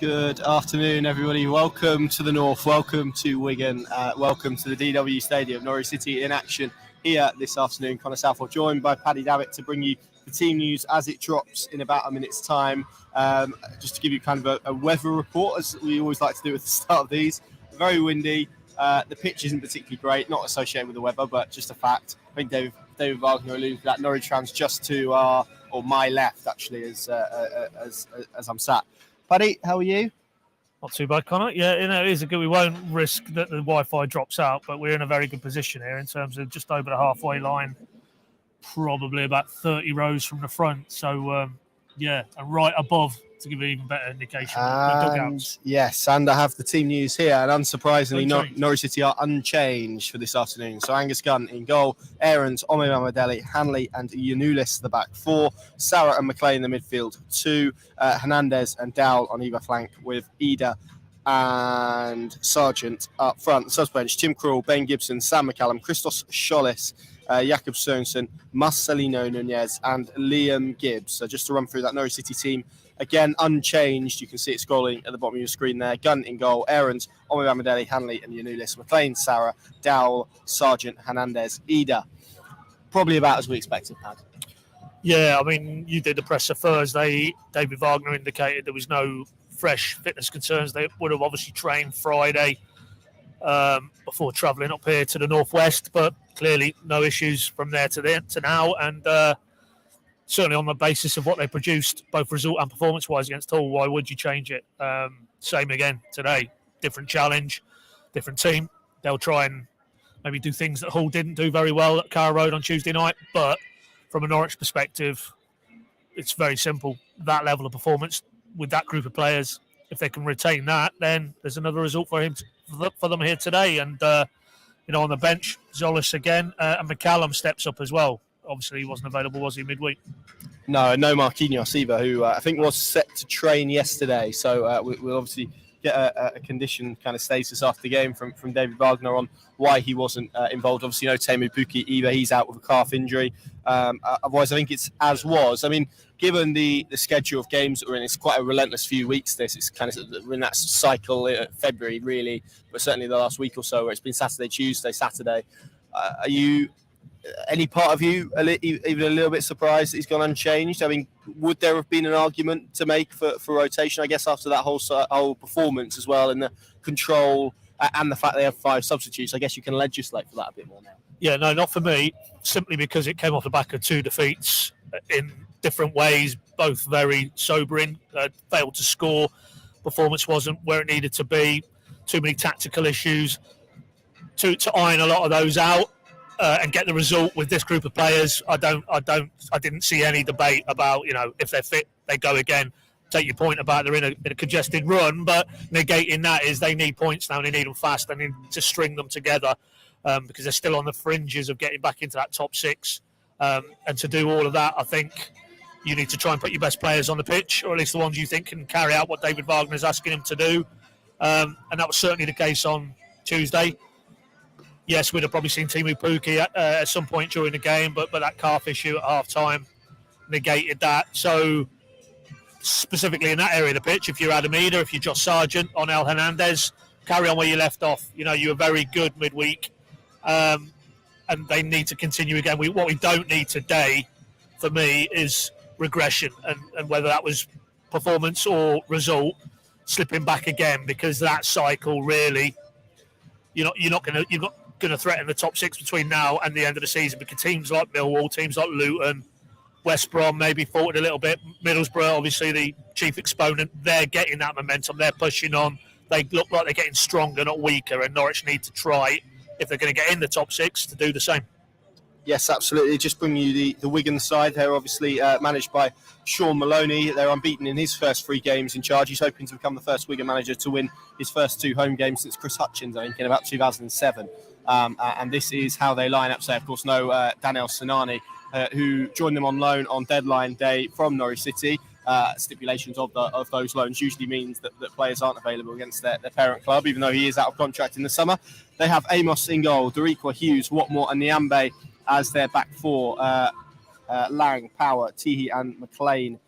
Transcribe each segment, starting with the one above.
Good afternoon, everybody. Welcome to the North. Welcome to Wigan. Welcome to the DW Stadium. Norwich City in action here this afternoon. Connor Southwell joined by Paddy Davitt to bring you the team news as it drops in about a minute's time. Just to give you kind of a weather report, as we always like to do at the start of these. Very windy. The pitch isn't particularly great, not associated with the weather, but just a fact. I think David Wagner alluded to that. Norwich fans just to our, or my left, actually, as I'm sat. Paddy, how are you? Not too bad, Connor. Yeah, it is a good. We won't risk that the Wi-Fi drops out, but we're in a very good position here in terms of just over the halfway line, probably about 30 rows from the front. So, and right above, to give you an even better indication, the dugouts. Yes, and I have the team news here, and unsurprisingly, Norwich City are unchanged for this afternoon. So Angus Gunn in goal, Aarons, Ome Mamadeli, Hanley and Yanulis the back four, Sarah and McLean in the midfield two, Hernandez and Dowell on either flank with Ida and Sargent up front. The subs bench, Tim Krul, Ben Gibson, Sam McCallum, Christos Schollis, Jakob Sørensen, Marcelino Nunez and Liam Gibbs. So just to run through that Norwich City team, again, unchanged. You can see it scrolling at the bottom of your screen there. Gunn in goal, Aarons, Ome Mamadeli, Hanley and Yanulis, McLean, Sarah, Dowell, Sargent, Hernandez, Ida. Probably about as we expected, Pad. Yeah, I mean, you did the presser Thursday. David Wagner indicated there was no fresh fitness concerns. They would have obviously trained Friday before travelling up here to the northwest, but clearly no issues from there to now. And certainly on the basis of what they produced, both result and performance-wise against Hull, why would you change it? Same again today. Different challenge, different team. They'll try and maybe do things that Hull didn't do very well at Carrow Road on Tuesday night. But from a Norwich perspective, it's very simple. That level of performance with that group of players, if they can retain that, then there's another result for them here today. And, on the bench, Zolis again, and McCallum steps up as well. Obviously, he wasn't available, was he, midweek? No Marquinhos either, who I think was set to train yesterday. So we'll obviously get a condition kind of status after the game from David Wagner on why he wasn't involved. Obviously, Teemu Pukki either. He's out with a calf injury. Otherwise, I think it's as was. I mean, given the schedule of games that we're in, it's quite a relentless few weeks. It's kind of we're in that cycle February, really, but certainly the last week or so where it's been Saturday, Tuesday, Saturday. Are you... Any part of you even a little bit surprised that he's gone unchanged? I mean, would there have been an argument to make for rotation, I guess, after that whole performance as well, and the control and the fact they have 5 substitutes? I guess you can legislate for that a bit more now. Yeah, no, not for me, simply because it came off the back of 2 defeats in different ways, both very sobering, failed to score, performance wasn't where it needed to be, too many tactical issues, to iron a lot of those out. And get the result with this group of players. I didn't see any debate about, if they're fit, they go again. Take your point about they're in a congested run, but negating that is they need points now and they need them fast. They need to string them together because they're still on the fringes of getting back into that top 6. And to do all of that, I think you need to try and put your best players on the pitch, or at least the ones you think can carry out what David Wagner is asking them to do. And that was certainly the case on Tuesday. Yes, we'd have probably seen Teemu Pukki at some point during the game, but that calf issue at half-time negated that. So, specifically in that area of the pitch, if you're Adam Ida, if you're Josh Sargent on El Hernandez, carry on where you left off. You were very good midweek, and they need to continue again. What we don't need today, for me, is regression, and whether that was performance or result, slipping back again, because that cycle really, you're not going to threaten the top 6 between now and the end of the season, because teams like Millwall, teams like Luton, West Brom maybe faltered a little bit. Middlesbrough, obviously the chief exponent, they're getting that momentum. They're pushing on. They look like they're getting stronger, not weaker, and Norwich need to try, if they're going to get in the top 6, to do the same. Yes, absolutely. Just bring you the Wigan side. They're obviously managed by Sean Maloney. They're unbeaten in his first 3 games in charge. He's hoping to become the first Wigan manager to win his first 2 home games since Chris Hutchins, I think, in about 2007. And this is how they line up. So, of course, Daniel Sinani, who joined them on loan on deadline day from Norwich City. Stipulations of those loans usually means that players aren't available against their parent club, even though he is out of contract in the summer. They have Amos in goal, Doriqua, Hughes, Watmore and Niambe as their back 4. Lang, Power, Teehee and McLean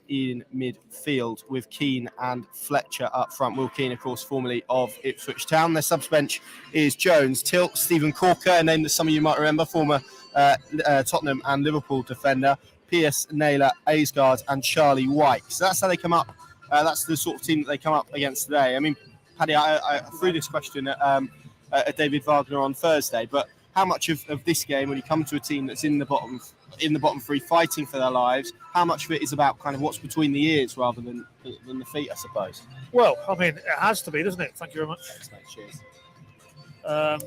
in midfield with Keane and Fletcher up front. Will Keane, of course, formerly of Ipswich Town. Their subs bench is Jones, Tilt, Stephen Corker, a name that some of you might remember, former Tottenham and Liverpool defender, Pierce, Naylor, Aysgard and Charlie White. So that's how they come up. That's the sort of team that they come up against today. I mean, Paddy, I threw this question at David Wagner on Thursday, but how much of this game, when you come to a team that's in the bottom three, fighting for their lives, how much of it is about kind of what's between the ears rather than the feet, I suppose? Well, I mean, it has to be, doesn't it? Thank you very much. Thanks, mate. Cheers.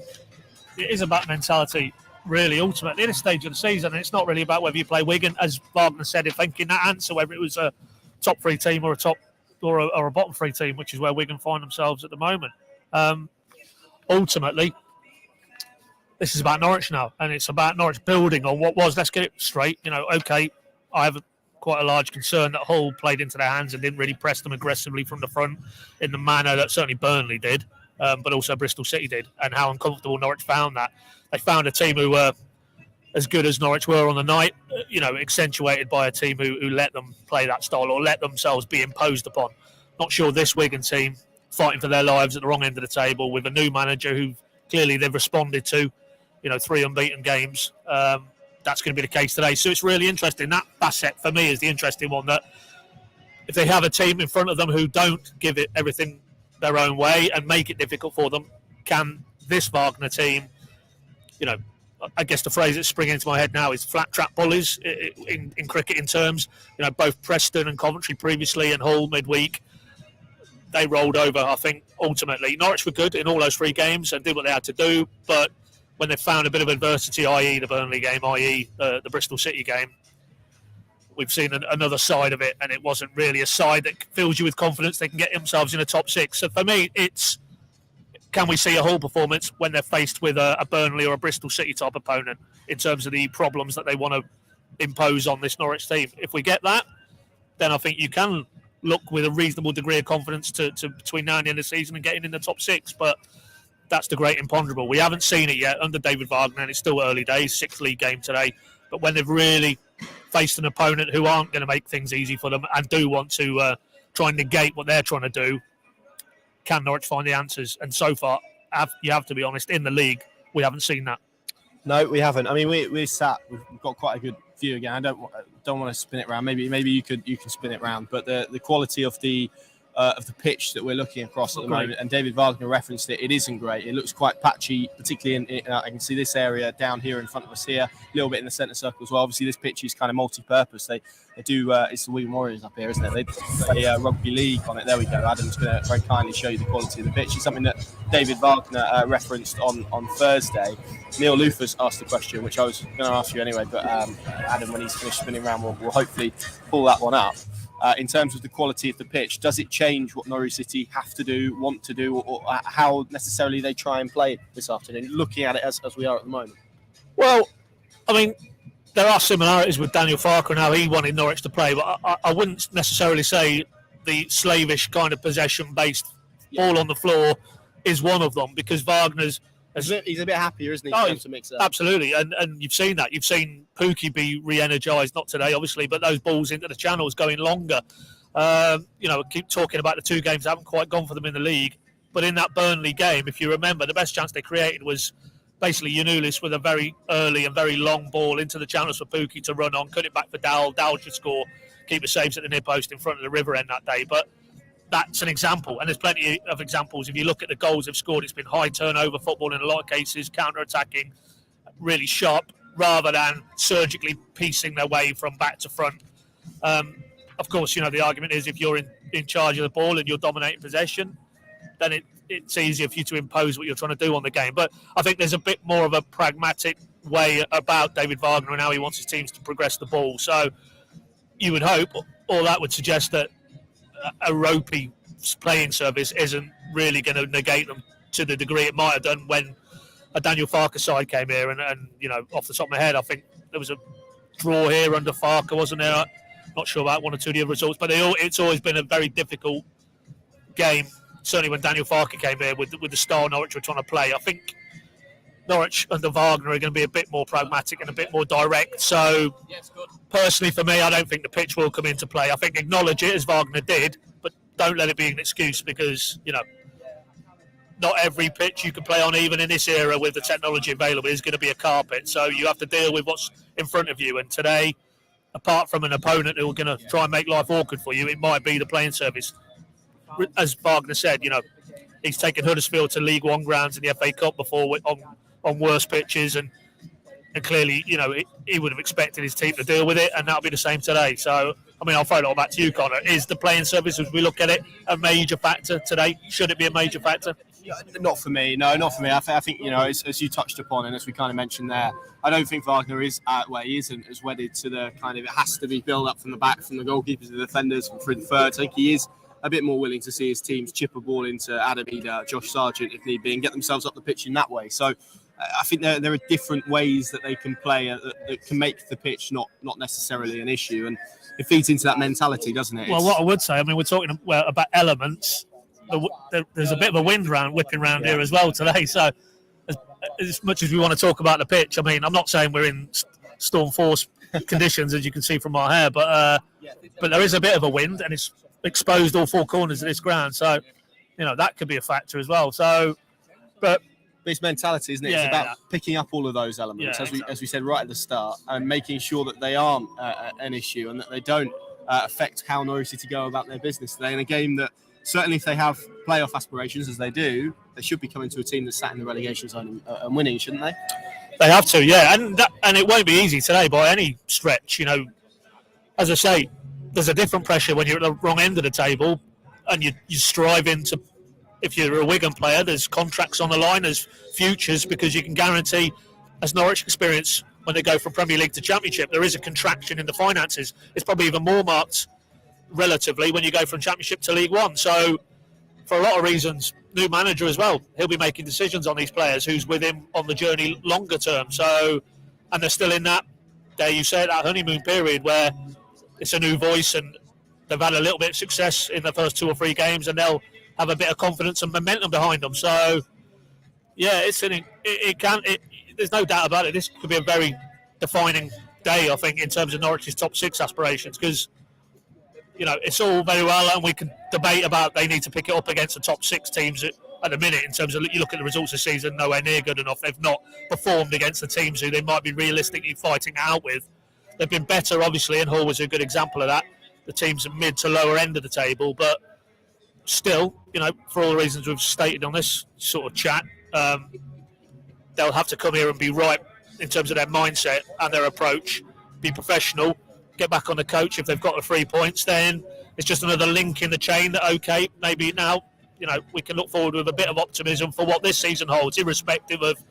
It is about mentality, really, ultimately, at this stage of the season. And it's not really about whether you play Wigan, as Wagner said, if thinking that answer, whether it was a top three team or a bottom three team, which is where Wigan find themselves at the moment. Ultimately, this is about Norwich now, and it's about Norwich building on what was. Let's get it straight. Okay, I have quite a large concern that Hull played into their hands and didn't really press them aggressively from the front in the manner that certainly Burnley did, but also Bristol City did, and how uncomfortable Norwich found that. They found a team who were as good as Norwich were on the night, accentuated by a team who let them play that style or let themselves be imposed upon. Not sure this Wigan team, fighting for their lives at the wrong end of the table with a new manager who clearly they've responded to, 3 unbeaten games. That's going to be the case today. So it's really interesting. That facet for me is the interesting one, that if they have a team in front of them who don't give it everything their own way and make it difficult for them, can this Wagner team, I guess the phrase that's springing into my head now is flat trap bullies in cricket in terms. Both Preston and Coventry previously and Hull midweek, they rolled over. I think ultimately Norwich were good in all those 3 games and did what they had to do, but when they found a bit of adversity, i.e. the Burnley game, i.e. the Bristol City game, we've seen another side of it, and it wasn't really a side that fills you with confidence they can get themselves in the top 6. So for me, it's, can we see a Hull performance when they're faced with a Burnley or a Bristol City type opponent in terms of the problems that they want to impose on this Norwich team? If we get that, then I think you can look with a reasonable degree of confidence to between now and the end of the season and getting in the top 6. But that's the great imponderable. We haven't seen it yet under David Wagner, and it's still early days, 6th league game today. But when they've really faced an opponent who aren't going to make things easy for them and do want to try and negate what they're trying to do, can Norwich find the answers? And so far, you have to be honest, in the league, we haven't seen that. No, we haven't. I mean, we've got quite a good view again. I don't want to spin it around. Maybe you can spin it around. But the quality of the pitch that we're looking across at the moment, and David Wagner referenced it, it isn't great. It looks quite patchy, particularly in I can see this area down here in front of us here, a little bit in the centre circle as well. Obviously, this pitch is kind of multi-purpose. They do, it's the Wigan Warriors up here, isn't it? They play rugby league on it. There we go. Adam's going to very kindly show you the quality of the pitch. It's something that David Wagner referenced on Thursday. Neil Lufus asked the question, which I was going to ask you anyway, but Adam, when he's finished spinning around, will hopefully pull that one up. In terms of the quality of the pitch, does it change what Norwich City have to do, want to do, or how necessarily they try and play this afternoon, looking at it as we are at the moment? Well, I mean, there are similarities with Daniel Farke and how he wanted Norwich to play, but I wouldn't necessarily say the slavish kind of possession-based ball on the floor is one of them, because Wagner's... He's a bit happier, isn't he? To mix it up. Absolutely, and you've seen that. You've seen Pookie be re-energised, not today, obviously, but those balls into the channels going longer. Keep talking about the 2 games that haven't quite gone for them in the league, but in that Burnley game, if you remember, the best chance they created was basically Yanulis with a very early and very long ball into the channels for Pookie to run on, cut it back for Dowell. Dowell should score, keeper saves at the near post in front of the river end that day, but that's an example, and there's plenty of examples. If you look at the goals they've scored, it's been high turnover football in a lot of cases, counter-attacking, really sharp, rather than surgically piecing their way from back to front. Of course, the argument is if you're in charge of the ball and you're dominating possession, then it's easier for you to impose what you're trying to do on the game. But I think there's a bit more of a pragmatic way about David Wagner and how he wants his teams to progress the ball. So you would hope, or that would suggest, that a ropey playing service isn't really going to negate them to the degree it might have done when a Daniel Farke side came here. And off the top of my head, I think there was a draw here under Farke, wasn't there? Not sure about 1 or 2 of the other results, but it's always been a very difficult game, certainly when Daniel Farke came here with the style Norwich were trying to play. I think Norwich under Wagner are going to be a bit more pragmatic and a bit more direct. So, personally, for me, I don't think the pitch will come into play. I think acknowledge it as Wagner did, but don't let it be an excuse because, not every pitch you can play on, even in this era with the technology available, is going to be a carpet. So you have to deal with what's in front of you. And today, apart from an opponent who are going to try and make life awkward for you, it might be the playing surface. As Wagner said, he's taken Huddersfield to League One grounds in the FA Cup before on worse pitches, and clearly, he would have expected his team to deal with it, and that'll be the same today. So, I'll throw it all back to you, Connor. Is the playing surface, as we look at it, a major factor today? Should it be a major factor? Not for me. No, not for me. I think as you touched upon, and as we kind of mentioned there, I don't think Wagner is he isn't as wedded to the kind of it has to be built up from the back, from the goalkeepers to the defenders, from through the third. I think he is a bit more willing to see his teams chip a ball into Adam Eder, Josh Sargent if need be, and get themselves up the pitch in that way. So I think there are different ways that they can play that can make the pitch not necessarily an issue, and it feeds into that mentality, doesn't it? Well, what I would say, we're talking about elements. There's a bit of a wind whipping around here as well today. So, as much as we want to talk about the pitch, I'm not saying we're in storm force conditions, as you can see from our hair, but there is a bit of a wind, and it's exposed all four corners of this ground. So, that could be a factor as well. So, but it's mentality, isn't it? It's about picking up all of those elements, as we said right at the start, and making sure that they aren't an issue and that they don't affect how Norwich City go about their business today in a game that. Certainly, if they have playoff aspirations, as they do, they should be coming to a team that's sat in the relegation zone and winning, shouldn't they? They have to, yeah. And it won't be easy today by any stretch. As I say, there's a different pressure when you're at the wrong end of the table and you're striving to, if you're a Wigan player, there's contracts on the line, there's futures, because you can guarantee, as Norwich experience, when they go from Premier League to Championship, there is a contraction in the finances. It's probably even more marked relatively when you go from Championship to League One. So for a lot of reasons, new manager as well, he'll be making decisions on these players who's with him on the journey longer term. So, and they're still in that, dare you say, that honeymoon period where it's a new voice and they've had a little bit of success in the first 2 or 3 games and they'll have a bit of confidence and momentum behind them. So there's no doubt about it. This could be a very defining day, I think, in terms of Norwich's top 6 aspirations, because it's all very well, and we can debate about they need to pick it up against the top 6 teams at the minute. In terms of, you look at the results this season, nowhere near good enough. They've not performed against the teams who they might be realistically fighting out with. They've been better, obviously, and Hull was a good example of that. The teams at mid to lower end of the table, but still, for all the reasons we've stated on this sort of chat, they'll have to come here and be right in terms of their mindset and their approach, be professional, get back on the coach. If they've got the 3 points, then it's just another link in the chain that, okay, maybe now, we can look forward with a bit of optimism for what this season holds, irrespective of,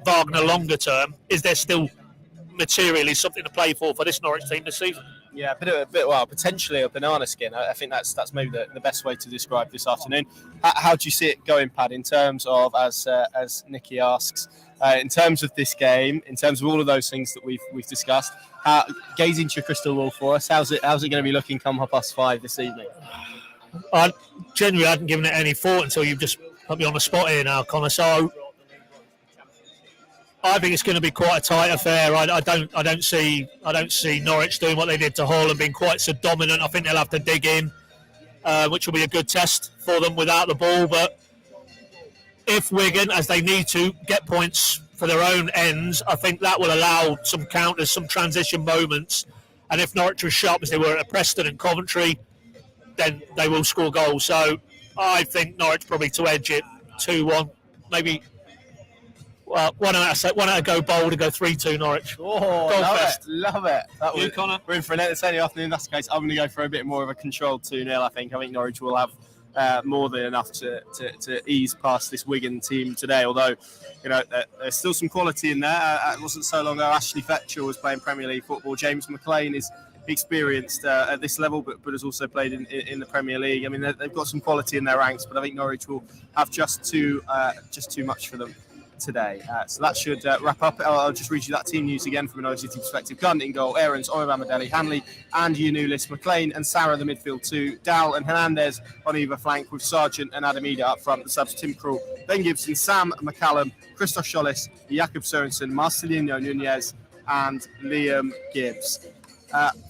Wagner longer term. Is there still materially something to play for this Norwich team this season? Yeah, potentially a banana skin. I think that's maybe the best way to describe this afternoon. How do you see it going, Pad, in terms of, as Nicky asks, in terms of this game, in terms of all of those things that we've discussed, gaze into your crystal ball for us. How's it going to be looking come 5:30 this evening? I genuinely hadn't given it any thought until you've just put me on the spot here now, Connor. So I think it's going to be quite a tight affair. I don't see Norwich doing what they did to Hull and being quite so dominant. I think they'll have to dig in, which will be a good test for them without the ball. But if Wigan, as they need to, get points for their own ends, I think that will allow some counters, some transition moments. And if Norwich are as sharp as they were at Preston and Coventry, then they will score goals. So I think Norwich probably to edge it 2-1, maybe. Well, why don't I go bold and go 3-2 Norwich? Oh, love it. Connor? We're in for an entertaining afternoon. That's the case. I'm going to go for a bit more of a controlled 2-0. I think Norwich will have more than enough to ease past this Wigan team today. Although, there's still some quality in there. It wasn't so long ago Ashley Fletcher was playing Premier League football. James McLean is experienced at this level, but has also played in the Premier League. I mean, they've got some quality in their ranks, but I think Norwich will have just too much for them today. So that should wrap up. I'll just read you that team news again from a Norwich City perspective. Gunn in goal, Aarons, Oyabamidele, Hanley and Yanulis, McLean and Sarah the midfield two, Dal and Hernandez on either flank with Sargent and Adamida up front. The subs Tim Krul, Ben Gibson, Sam McCallum, Christoph Schollis, Jakob Sørensen, Marcelino Nunez and Liam Gibbs.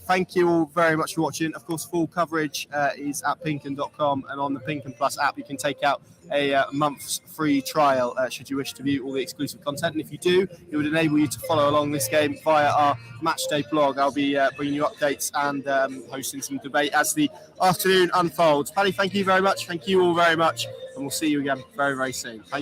Thank you all very much for watching. Of course, full coverage is at pinken.com, and on the Pinken Plus app you can take out a month's free trial should you wish to view all the exclusive content. And if you do, it would enable you to follow along this game via our Matchday blog. I'll be bringing you updates and hosting some debate as the afternoon unfolds. Paddy, thank you very much. Thank you all very much, and we'll see you again very, very soon. Thanks.